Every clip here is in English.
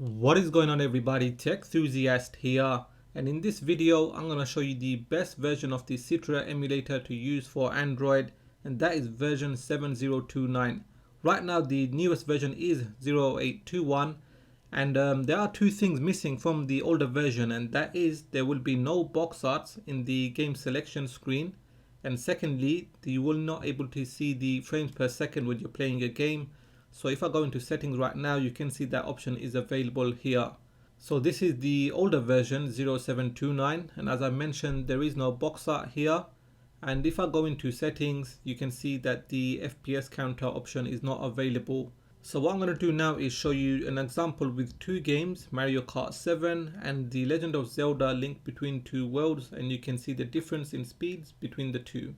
What is going on everybody, Tech Enthusiast here, and in this video I'm going to show you the best version of the Citra emulator to use for Android, and that is version 7029. Right now the newest version is 0821, and there are two things missing from the older version, and that is there will be no box arts in the game selection screen, and secondly you will not able to see the frames per second when you're playing a game. So if I go into settings right now, you can see that option is available here. So this is the older version 0729, and as I mentioned there is no box art here. And if I go into settings, you can see that the FPS counter option is not available. So what I'm going to do now is show you an example with two games, Mario Kart 7 and The Legend of Zelda: Link Between Two Worlds, and you can see the difference in speeds between the two.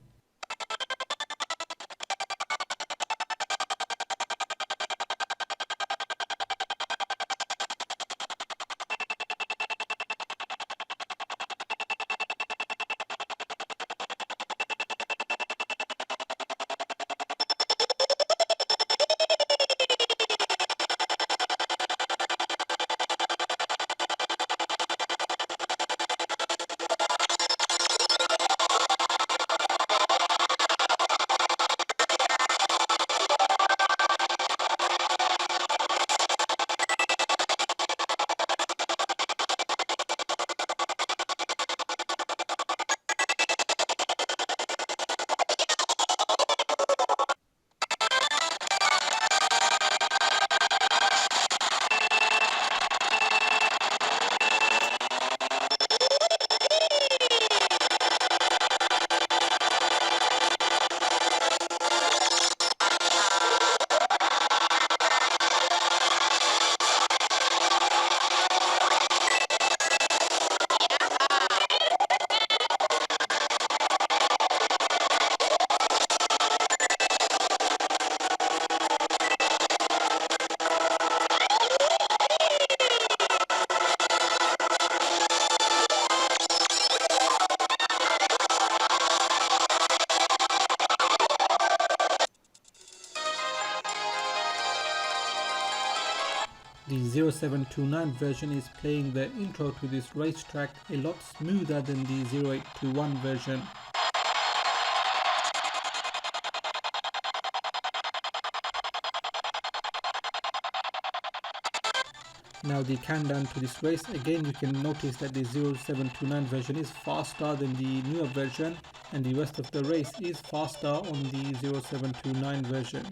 The 0729 version is playing the intro to this racetrack a lot smoother than the 0821 version. Now the countdown to this race, again you can notice that the 0729 version is faster than the newer version, and the rest of the race is faster on the 0729 version.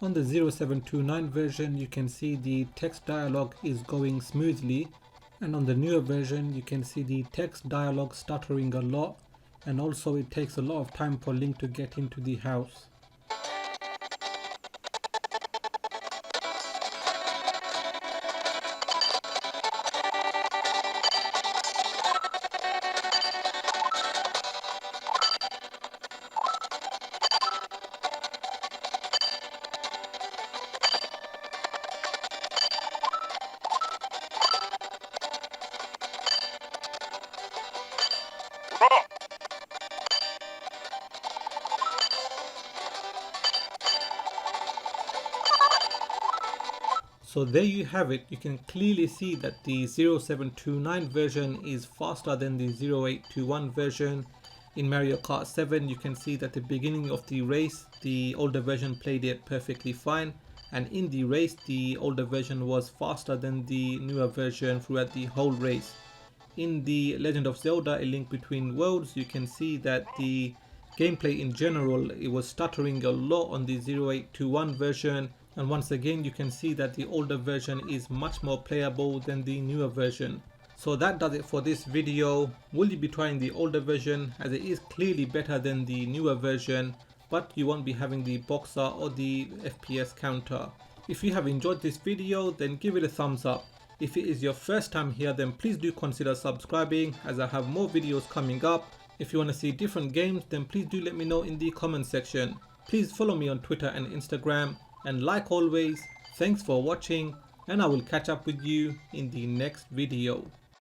On the 0729 version you can see the text dialog is going smoothly, and on the newer version you can see the text dialog stuttering a lot, and also it takes a lot of time for Link to get into the house. So there you have it. You can clearly see that the 0729 version is faster than the 0821 version. In Mario Kart 7 you can see that at the beginning of the race the older version played it perfectly fine, and in the race the older version was faster than the newer version throughout the whole race. In the Legend of Zelda: A Link Between Worlds you can see that the gameplay in general, it was stuttering a lot on the 0821 version, and once again you can see that the older version is much more playable than the newer version. So that does it for this video. Will you be trying the older version, as it is clearly better than the newer version, but you won't be having the boxer or the FPS counter. If you have enjoyed this video, then give it a thumbs up. If it is your first time here, then please do consider subscribing, as I have more videos coming up. If you want to see different games, then please do let me know in the comment section. Please follow me on Twitter and Instagram, and like always, thanks for watching, and I will catch up with you in the next video.